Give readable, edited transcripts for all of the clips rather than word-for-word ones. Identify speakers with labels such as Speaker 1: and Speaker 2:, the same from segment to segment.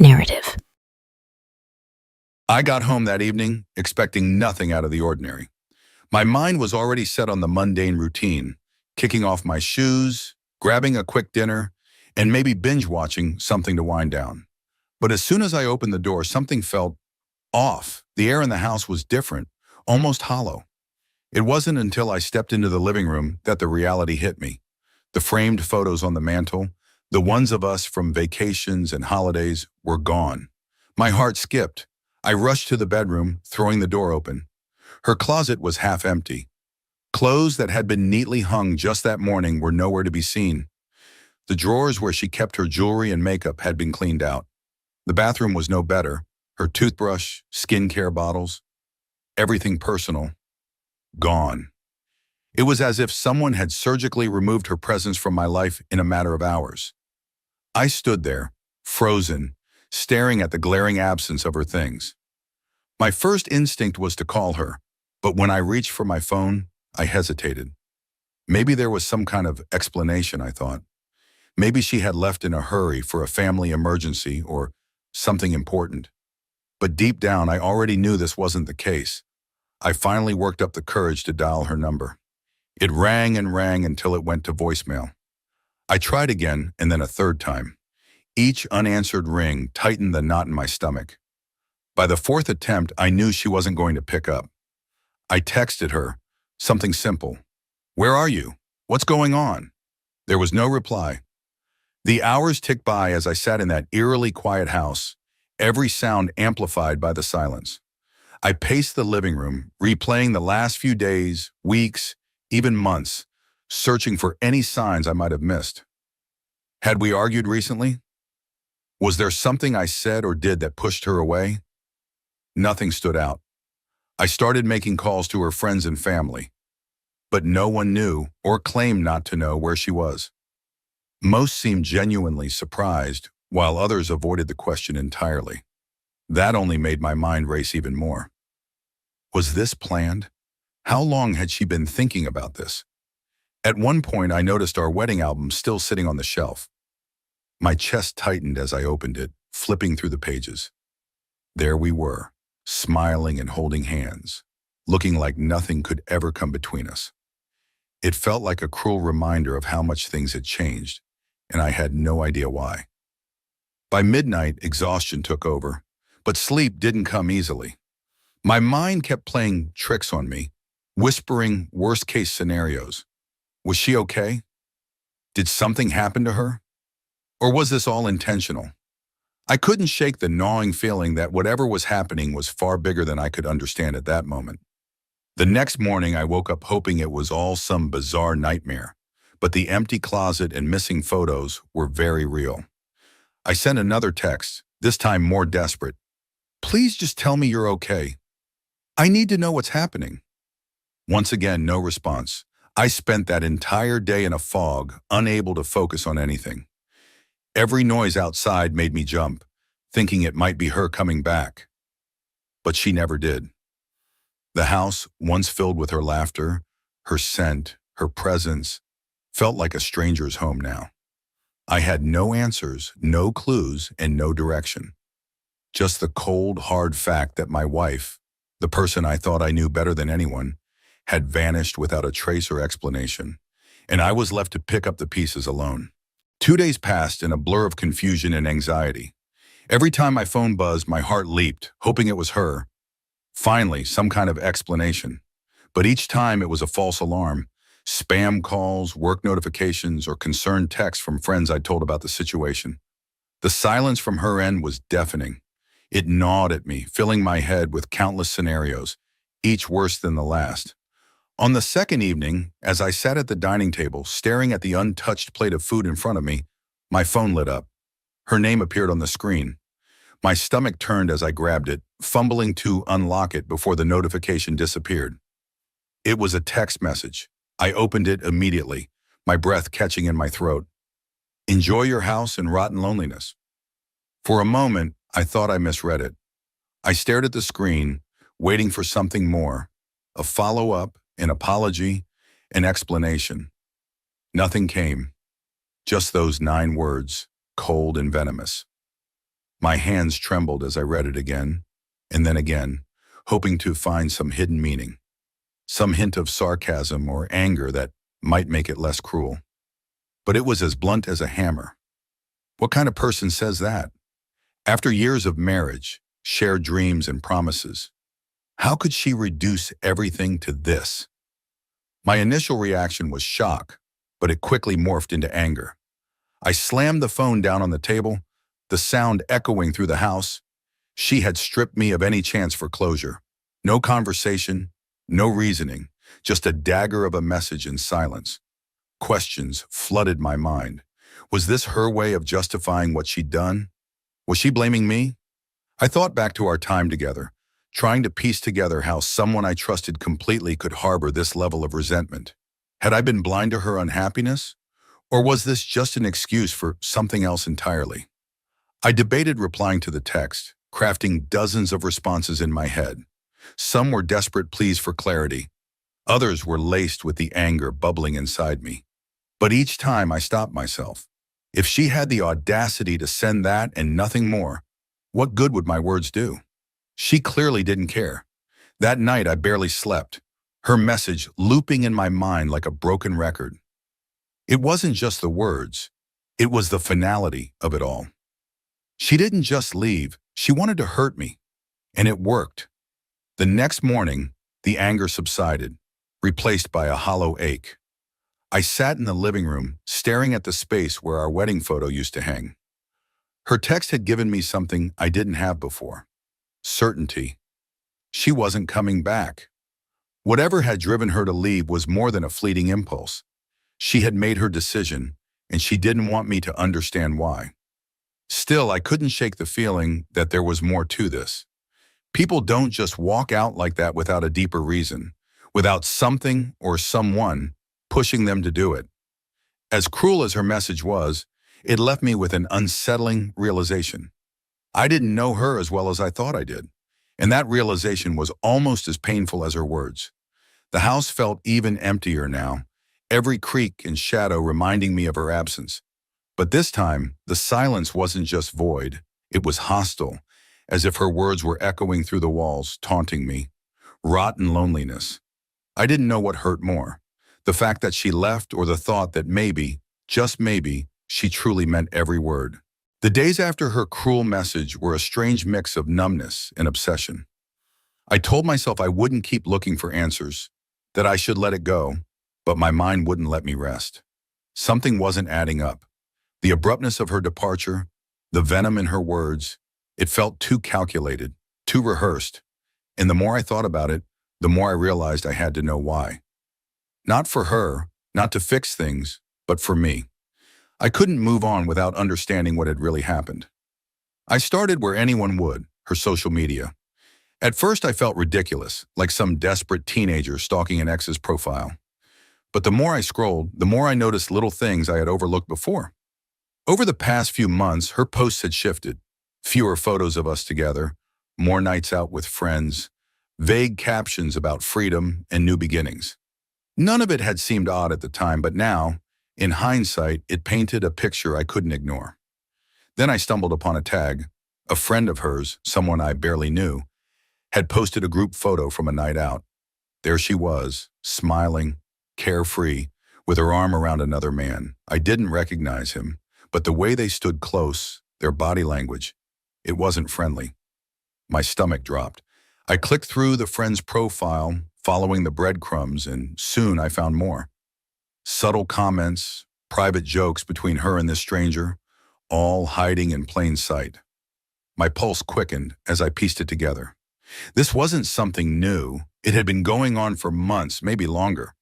Speaker 1: narrative.
Speaker 2: I got home that evening expecting nothing out of the ordinary. My mind was already set on the mundane routine, kicking off my shoes, grabbing a quick dinner, and maybe binge-watching something to wind down. But as soon as I opened the door, something felt off. The air in the house was different, almost hollow. It wasn't until I stepped into the living room that the reality hit me. The framed photos on the mantle, the ones of us from vacations and holidays, were gone. My heart skipped. I rushed to the bedroom, throwing the door open. Her closet was half empty. Clothes that had been neatly hung just that morning were nowhere to be seen. The drawers where she kept her jewelry and makeup had been cleaned out. The bathroom was no better. Her toothbrush, skincare bottles, everything personal, gone. It was as if someone had surgically removed her presence from my life in a matter of hours. I stood there, frozen, staring at the glaring absence of her things. My first instinct was to call her, but when I reached for my phone, I hesitated. Maybe there was some kind of explanation, I thought. Maybe she had left in a hurry for a family emergency or something important. But deep down, I already knew this wasn't the case. I finally worked up the courage to dial her number. It rang and rang until it went to voicemail. I tried again and then a third time. Each unanswered ring tightened the knot in my stomach. By the fourth attempt, I knew she wasn't going to pick up. I texted her, something simple. "Where are you? What's going on?" There was no reply. The hours ticked by as I sat in that eerily quiet house, every sound amplified by the silence. I paced the living room, replaying the last few days, weeks, even months, searching for any signs I might have missed. Had we argued recently? Was there something I said or did that pushed her away? Nothing stood out. I started making calls to her friends and family, but no one knew or claimed not to know where she was. Most seemed genuinely surprised, while others avoided the question entirely. That only made my mind race even more. Was this planned? How long had she been thinking about this? At one point, I noticed our wedding album still sitting on the shelf. My chest tightened as I opened it, flipping through the pages. There we were, smiling and holding hands, looking like nothing could ever come between us. It felt like a cruel reminder of how much things had changed, and I had no idea why. By midnight, exhaustion took over, but sleep didn't come easily. My mind kept playing tricks on me, whispering worst-case scenarios. Was she okay? Did something happen to her? Or was this all intentional? I couldn't shake the gnawing feeling that whatever was happening was far bigger than I could understand at that moment. The next morning, I woke up hoping it was all some bizarre nightmare, but the empty closet and missing photos were very real. I sent another text, this time more desperate. "Please just tell me you're okay. I need to know what's happening." Once again, no response. I spent that entire day in a fog, unable to focus on anything. Every noise outside made me jump, thinking it might be her coming back. But she never did. The house, once filled with her laughter, her scent, her presence, felt like a stranger's home now. I had no answers, no clues, and no direction. Just the cold, hard fact that my wife, the person I thought I knew better than anyone, had vanished without a trace or explanation, and I was left to pick up the pieces alone. 2 days passed in a blur of confusion and anxiety. Every time my phone buzzed, my heart leaped, hoping it was her. Finally, some kind of explanation. But each time it was a false alarm. Spam calls, work notifications, or concerned texts from friends I'd told about the situation. The silence from her end was deafening. It gnawed at me, filling my head with countless scenarios, each worse than the last. On the second evening, as I sat at the dining table, staring at the untouched plate of food in front of me, my phone lit up. Her name appeared on the screen. My stomach turned as I grabbed it, fumbling to unlock it before the notification disappeared. It was a text message. I opened it immediately, my breath catching in my throat. "Enjoy your house and rotten loneliness." For a moment, I thought I misread it. I stared at the screen, waiting for something more, a follow-up, an apology, an explanation. Nothing came. Just those 9 words, cold and venomous. My hands trembled as I read it again, and then again, hoping to find some hidden meaning, some hint of sarcasm or anger that might make it less cruel. But it was as blunt as a hammer. What kind of person says that? After years of marriage, shared dreams and promises, how could she reduce everything to this? My initial reaction was shock, but it quickly morphed into anger. I slammed the phone down on the table, the sound echoing through the house. She had stripped me of any chance for closure. No conversation, no reasoning, just a dagger of a message in silence. Questions flooded my mind. Was this her way of justifying what she'd done? Was she blaming me? I thought back to our time together, trying to piece together how someone I trusted completely could harbor this level of resentment. Had I been blind to her unhappiness? Or was this just an excuse for something else entirely? I debated replying to the text, crafting dozens of responses in my head. Some were desperate pleas for clarity. Others were laced with the anger bubbling inside me. But each time I stopped myself. If she had the audacity to send that and nothing more, what good would my words do? She clearly didn't care. That night I barely slept, her message looping in my mind like a broken record. It wasn't just the words, it was the finality of it all. She didn't just leave, she wanted to hurt me. And it worked. The next morning, the anger subsided, replaced by a hollow ache. I sat in the living room, staring at the space where our wedding photo used to hang. Her text had given me something I didn't have before. Certainty. She wasn't coming back. Whatever had driven her to leave was more than a fleeting impulse. She had made her decision, and she didn't want me to understand why. Still, I couldn't shake the feeling that there was more to this. People don't just walk out like that without a deeper reason, without something or someone pushing them to do it. As cruel as her message was, it left me with an unsettling realization. I didn't know her as well as I thought I did, and that realization was almost as painful as her words. The house felt even emptier now, every creak and shadow reminding me of her absence. But this time, the silence wasn't just void, it was hostile, as if her words were echoing through the walls, taunting me. Rotten loneliness. I didn't know what hurt more, the fact that she left or the thought that maybe, just maybe, she truly meant every word. The days after her cruel message were a strange mix of numbness and obsession. I told myself I wouldn't keep looking for answers, that I should let it go, but my mind wouldn't let me rest. Something wasn't adding up. The abruptness of her departure, the venom in her words, it felt too calculated, too rehearsed. And the more I thought about it, the more I realized I had to know why. Not for her, not to fix things, but for me. I couldn't move on without understanding what had really happened. I started where anyone would, her social media. At first I felt ridiculous, like some desperate teenager stalking an ex's profile. But the more I scrolled, the more I noticed little things I had overlooked before. Over the past few months, her posts had shifted. Fewer photos of us together, more nights out with friends, vague captions about freedom and new beginnings. None of it had seemed odd at the time, but now, in hindsight, it painted a picture I couldn't ignore. Then I stumbled upon a tag. A friend of hers, someone I barely knew, had posted a group photo from a night out. There she was, smiling, carefree, with her arm around another man. I didn't recognize him, but the way they stood close, their body language, it wasn't friendly. My stomach dropped. I clicked through the friend's profile, following the breadcrumbs, and soon I found more. Subtle comments, private jokes between her and this stranger, all hiding in plain sight. My pulse quickened as I pieced it together. This wasn't something new. It had been going on for months, maybe longer.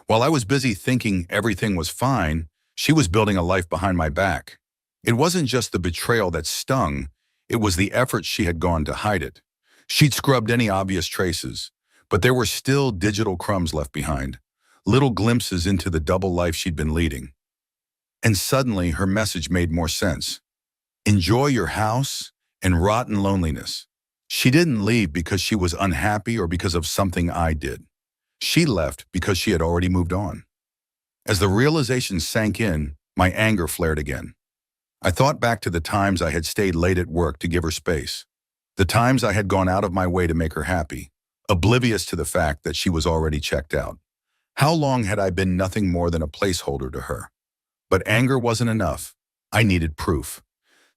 Speaker 2: While I was busy thinking everything was fine, she was building a life behind my back. It wasn't just the betrayal that stung, it was the effort she had gone to hide it. She'd scrubbed any obvious traces, but there were still digital crumbs left behind, little glimpses into the double life she'd been leading. And suddenly her message made more sense. Enjoy your house and rotten loneliness. She didn't leave because she was unhappy or because of something I did. She left because she had already moved on. As the realization sank in, my anger flared again. I thought back to the times I had stayed late at work to give her space, the times I had gone out of my way to make her happy, oblivious to the fact that she was already checked out. How long had I been nothing more than a placeholder to her? But anger wasn't enough. I needed proof,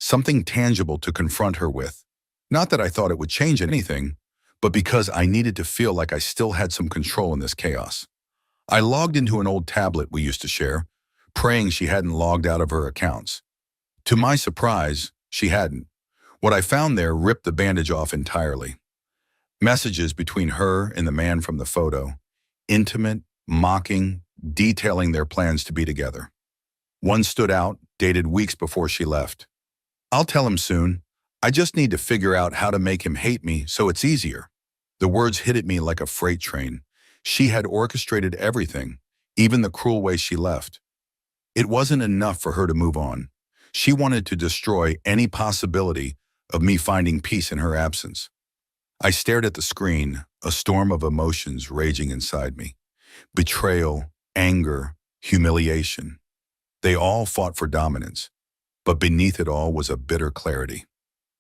Speaker 2: something tangible to confront her with. Not that I thought it would change anything, but because I needed to feel like I still had some control in this chaos. I logged into an old tablet we used to share, praying she hadn't logged out of her accounts. To my surprise, she hadn't. What I found there ripped the bandage off entirely. Messages between her and the man from the photo, intimate, mocking, detailing their plans to be together. One stood out, dated weeks before she left. "I'll tell him soon. I just need to figure out how to make him hate me so it's easier." The words hit at me like a freight train. She had orchestrated everything, even the cruel way she left. It wasn't enough for her to move on. She wanted to destroy any possibility of me finding peace in her absence. I stared at the screen, a storm of emotions raging inside me. Betrayal, anger, humiliation. They all fought for dominance, but beneath it all was a bitter clarity.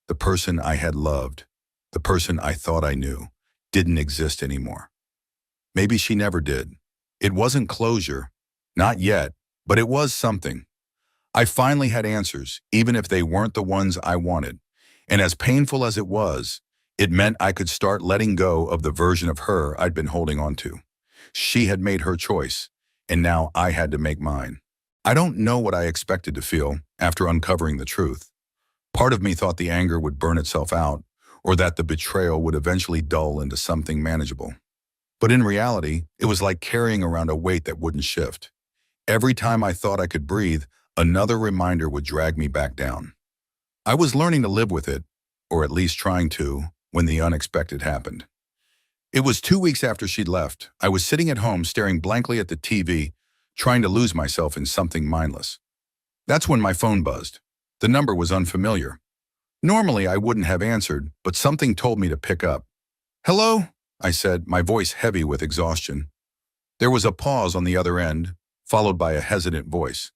Speaker 2: The person I had loved, the person I thought I knew, didn't exist anymore. Maybe she never did. It wasn't closure, not yet, but it was something. I finally had answers, even if they weren't the ones I wanted. And as painful as it was, it meant I could start letting go of the version of her I'd been holding on to. She had made her choice, and now I had to make mine. I don't know what I expected to feel after uncovering the truth. Part of me thought the anger would burn itself out, or that the betrayal would eventually dull into something manageable. But in reality, it was like carrying around a weight that wouldn't shift. Every time I thought I could breathe, another reminder would drag me back down. I was learning to live with it, or at least trying to, when the unexpected happened. It was 2 weeks after she'd left. I was sitting at home staring blankly at the TV, trying to lose myself in something mindless. That's when my phone buzzed. The number was unfamiliar. Normally, I wouldn't have answered, but something told me to pick up. "Hello?" I said, my voice heavy with exhaustion. There was a pause on the other end, followed by a hesitant voice.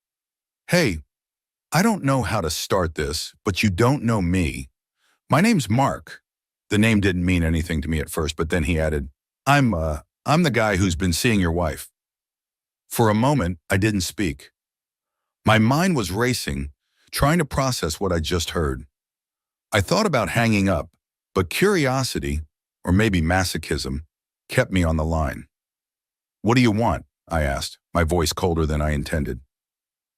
Speaker 2: "Hey, I don't know how to start this, but you don't know me. My name's Mark." The name didn't mean anything to me at first, but then he added, I'm the guy who's been seeing your wife." For a moment, I didn't speak. My mind was racing, trying to process what I just heard. I thought about hanging up, but curiosity, or maybe masochism, kept me on the line. "What do you want?" I asked, my voice colder than I intended.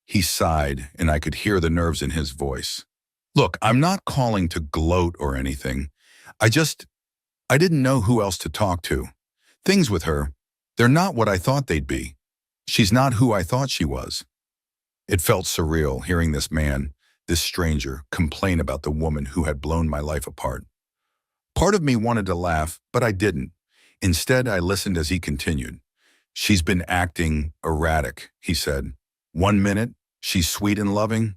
Speaker 2: He sighed, and I could hear the nerves in his voice. "Look, I'm not calling to gloat or anything. I didn't know who else to talk to. Things with her, they're not what I thought they'd be. She's not who I thought she was." It felt surreal hearing this man, this stranger, complain about the woman who had blown my life apart. Part of me wanted to laugh, but I didn't. Instead, I listened as he continued. "She's been acting erratic," he said. "One minute, she's sweet and loving.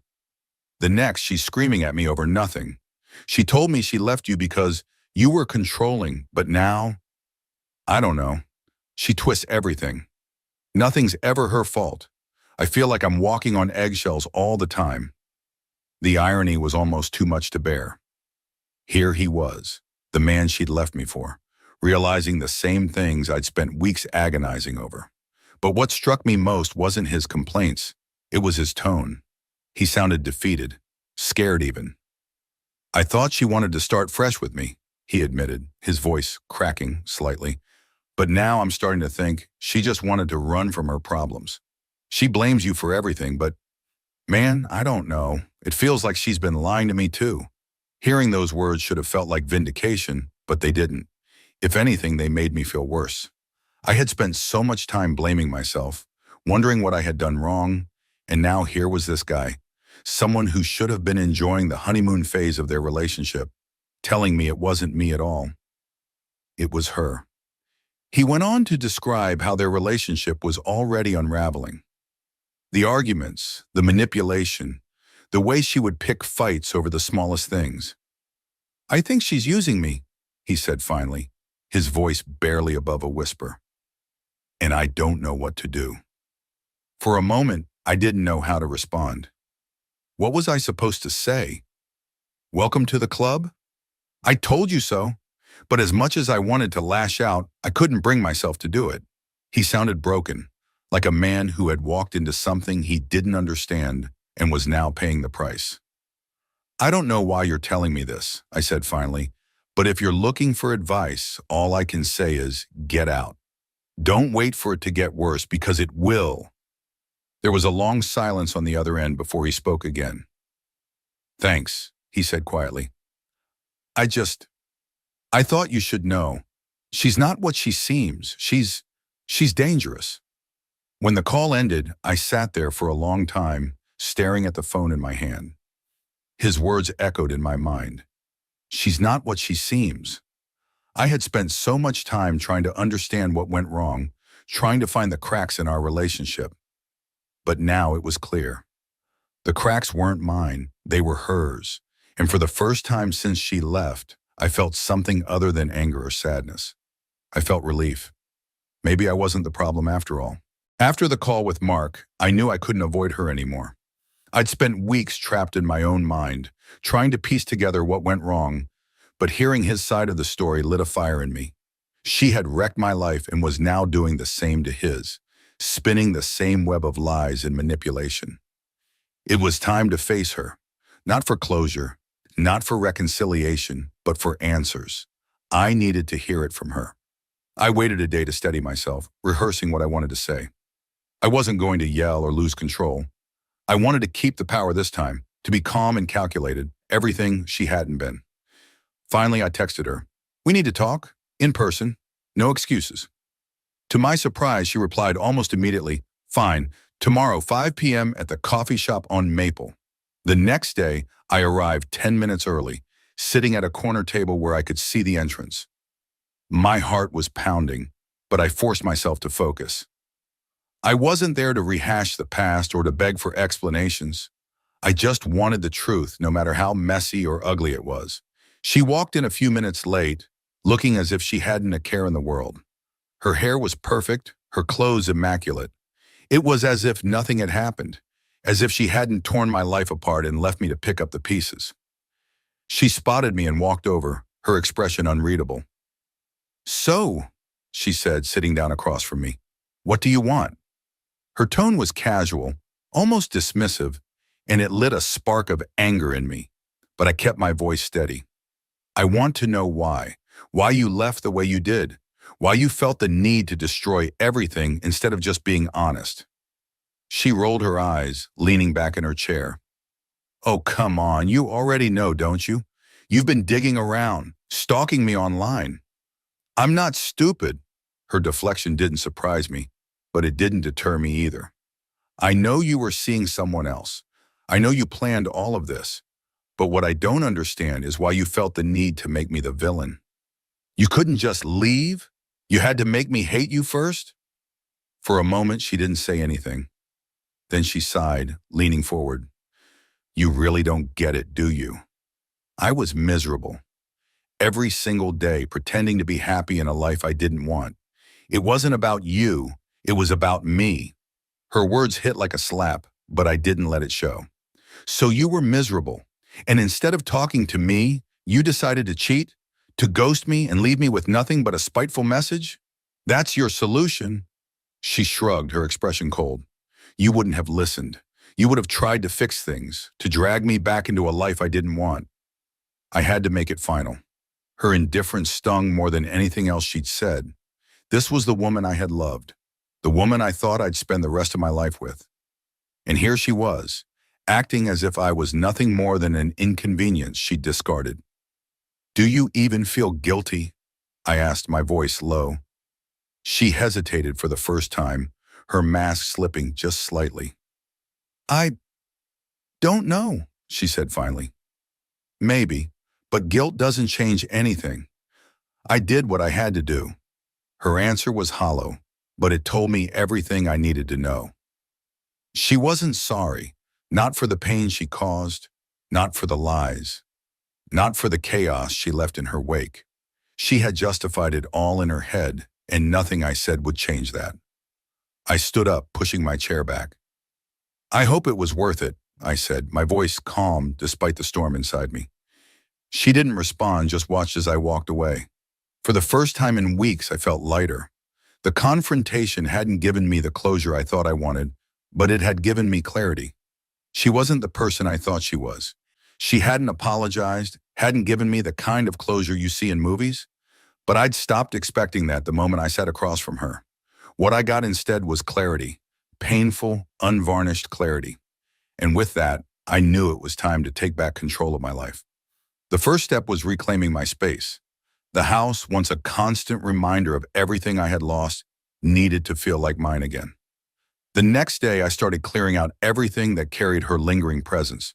Speaker 2: The next, she's screaming at me over nothing. She told me she left you because you were controlling, but now, I don't know. She twists everything. Nothing's ever her fault. I feel like I'm walking on eggshells all the time." The irony was almost too much to bear. Here he was, the man she'd left me for, realizing the same things I'd spent weeks agonizing over. But what struck me most wasn't his complaints. It was his tone. He sounded defeated, scared even. "I thought she wanted to start fresh with me," he admitted, his voice cracking slightly. "But now I'm starting to think she just wanted to run from her problems. She blames you for everything, but man, I don't know. It feels like she's been lying to me too." Hearing those words should have felt like vindication, but they didn't. If anything, they made me feel worse. I had spent so much time blaming myself, wondering what I had done wrong, and now here was this guy, someone who should have been enjoying the honeymoon phase of their relationship, telling me it wasn't me at all. It was her. He went on to describe how their relationship was already unraveling. The arguments, the manipulation, the way she would pick fights over the smallest things. "I think she's using me," he said finally, his voice barely above a whisper. "And I don't know what to do." For a moment, I didn't know how to respond. What was I supposed to say? Welcome to the club? I told you so. But as much as I wanted to lash out, I couldn't bring myself to do it. He sounded broken, like a man who had walked into something he didn't understand and was now paying the price. I don't know why you're telling me this, I said finally, but if you're looking for advice, all I can say is get out. Don't wait for it to get worse because it will. There was a long silence on the other end before he spoke again. Thanks, he said quietly. I thought you should know. She's not what she seems. She's dangerous. When the call ended, I sat there for a long time, staring at the phone in my hand. His words echoed in my mind. She's not what she seems. I had spent so much time trying to understand what went wrong, trying to find the cracks in our relationship. But now it was clear. The cracks weren't mine, they were hers. And for the first time since she left, I felt something other than anger or sadness. I felt relief. Maybe I wasn't the problem after all. After the call with Mark, I knew I couldn't avoid her anymore. I'd spent weeks trapped in my own mind, trying to piece together what went wrong, but hearing his side of the story lit a fire in me. She had wrecked my life and was now doing the same to his, spinning the same web of lies and manipulation. It was time to face her, not for closure, not for reconciliation, but for answers. I needed to hear it from her. I waited a day to steady myself, rehearsing what I wanted to say. I wasn't going to yell or lose control. I wanted to keep the power this time, to be calm and calculated, everything she hadn't been. Finally, I texted her. We need to talk, in person, no excuses. To my surprise, she replied almost immediately, fine, tomorrow 5 p.m. at the coffee shop on Maple. The next day, I arrived 10 minutes early, sitting at a corner table where I could see the entrance. My heart was pounding, but I forced myself to focus. I wasn't there to rehash the past or to beg for explanations. I just wanted the truth, no matter how messy or ugly it was. She walked in a few minutes late, looking as if she hadn't a care in the world. Her hair was perfect, her clothes immaculate. It was as if nothing had happened, as if she hadn't torn my life apart and left me to pick up the pieces. She spotted me and walked over, her expression unreadable. So, she said, sitting down across from me, what do you want? Her tone was casual, almost dismissive, and it lit a spark of anger in me, but I kept my voice steady. I want to know why you left the way you did, why you felt the need to destroy everything instead of just being honest. She rolled her eyes, leaning back in her chair. Oh, come on, you already know, don't you? You've been digging around, stalking me online. I'm not stupid. Her deflection didn't surprise me, but it didn't deter me either. I know you were seeing someone else. I know you planned all of this. But what I don't understand is why you felt the need to make me the villain. You couldn't just leave? You had to make me hate you first? For a moment, she didn't say anything. Then she sighed, leaning forward. You really don't get it, do you? I was miserable. Every single day, pretending to be happy in a life I didn't want. It wasn't about you, it was about me. Her words hit like a slap, but I didn't let it show. So you were miserable, and instead of talking to me, you decided to cheat, to ghost me and leave me with nothing but a spiteful message? That's your solution? She shrugged, her expression cold. You wouldn't have listened. You would have tried to fix things, to drag me back into a life I didn't want. I had to make it final. Her indifference stung more than anything else she'd said. This was the woman I had loved, the woman I thought I'd spend the rest of my life with. And here she was, acting as if I was nothing more than an inconvenience she'd discarded. Do you even feel guilty? I asked, my voice low. She hesitated for the first time, her mask slipping just slightly. I don't know, she said finally. Maybe, but guilt doesn't change anything. I did what I had to do. Her answer was hollow, but it told me everything I needed to know. She wasn't sorry, not for the pain she caused, not for the lies, not for the chaos she left in her wake. She had justified it all in her head, and nothing I said would change that. I stood up, pushing my chair back. I hope it was worth it, I said, my voice calm despite the storm inside me. She didn't respond, just watched as I walked away. For the first time in weeks, I felt lighter. The confrontation hadn't given me the closure I thought I wanted, but it had given me clarity. She wasn't the person I thought she was. She hadn't apologized, hadn't given me the kind of closure you see in movies, but I'd stopped expecting that the moment I sat across from her. What I got instead was clarity, painful, unvarnished clarity. And with that, I knew it was time to take back control of my life. The first step was reclaiming my space. The house, once a constant reminder of everything I had lost, needed to feel like mine again. The next day, I started clearing out everything that carried her lingering presence.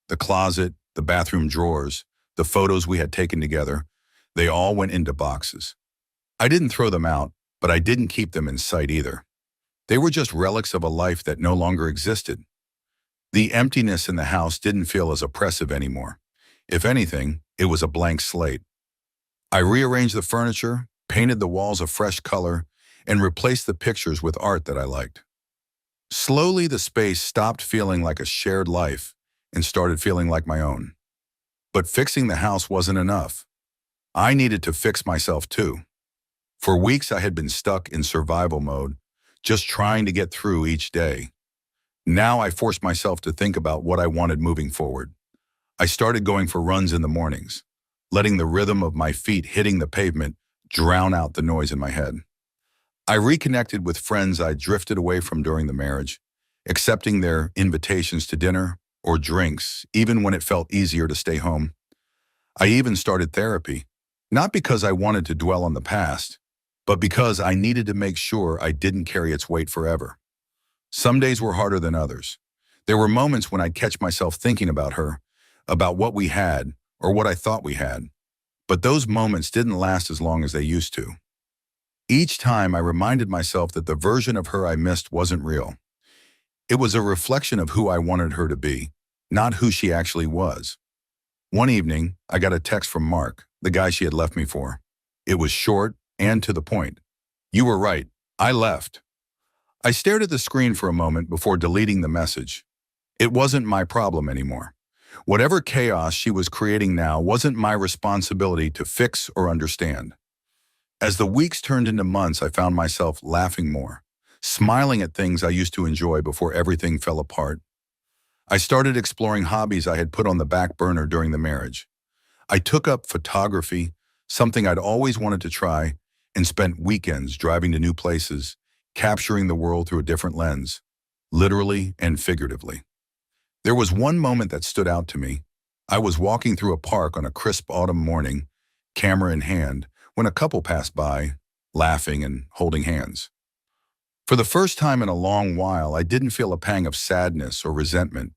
Speaker 2: The closet, the bathroom drawers, the photos we had taken together, they all went into boxes. I didn't throw them out, but I didn't keep them in sight either. They were just relics of a life that no longer existed. The emptiness in the house didn't feel as oppressive anymore. If anything, it was a blank slate. I rearranged the furniture, painted the walls a fresh color, and replaced the pictures with art that I liked. Slowly, the space stopped feeling like a shared life and started feeling like my own. But fixing the house wasn't enough. I needed to fix myself too. For weeks, I had been stuck in survival mode, just trying to get through each day. Now I forced myself to think about what I wanted moving forward. I started going for runs in the mornings, letting the rhythm of my feet hitting the pavement drown out the noise in my head. I reconnected with friends I drifted away from during the marriage, accepting their invitations to dinner or drinks, even when it felt easier to stay home. I even started therapy, not because I wanted to dwell on the past, but because I needed to make sure I didn't carry its weight forever. Some days were harder than others. There were moments when I'd catch myself thinking about her, about what we had, or what I thought we had. But those moments didn't last as long as they used to. Each time I reminded myself that the version of her I missed wasn't real. It was a reflection of who I wanted her to be, not who she actually was. One evening, I got a text from Mark, the guy she had left me for. It was short and to the point. "You were right. I left." I stared at the screen for a moment before deleting the message. It wasn't my problem anymore. Whatever chaos she was creating now wasn't my responsibility to fix or understand. As the weeks turned into months, I found myself laughing more, smiling at things I used to enjoy before everything fell apart. I started exploring hobbies I had put on the back burner during the marriage. I took up photography, something I'd always wanted to try, and spent weekends driving to new places, capturing the world through a different lens, literally and figuratively. There was one moment that stood out to me. I was walking through a park on a crisp autumn morning, camera in hand, when a couple passed by, laughing and holding hands. For the first time in a long while, I didn't feel a pang of sadness or resentment.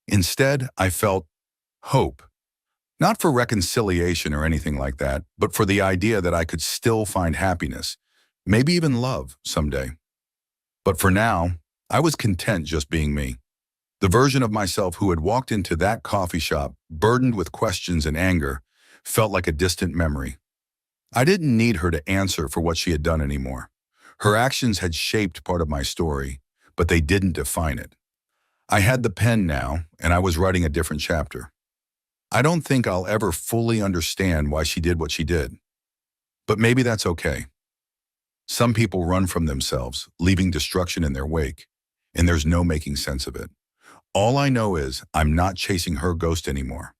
Speaker 2: Instead, I felt hope. Not for reconciliation or anything like that, but for the idea that I could still find happiness, maybe even love someday. But for now, I was content just being me. The version of myself who had walked into that coffee shop, burdened with questions and anger, felt like a distant memory. I didn't need her to answer for what she had done anymore. Her actions had shaped part of my story, but they didn't define it. I had the pen now, and I was writing a different chapter. I don't think I'll ever fully understand why she did what she did. But maybe that's okay. Some people run from themselves, leaving destruction in their wake, and there's no making sense of it. All I know is I'm not chasing her ghost anymore.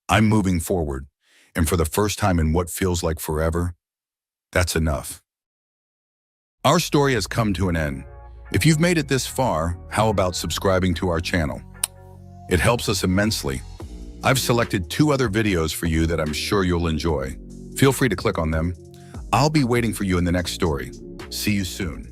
Speaker 2: I'm moving forward, and for the first time in what feels like forever, that's enough. Our story has come to an end. If you've made it this far, how about subscribing to our channel? It helps us immensely. I've selected 2 other videos for you that I'm sure you'll enjoy. Feel free to click on them. I'll be waiting for you in the next story. See you soon.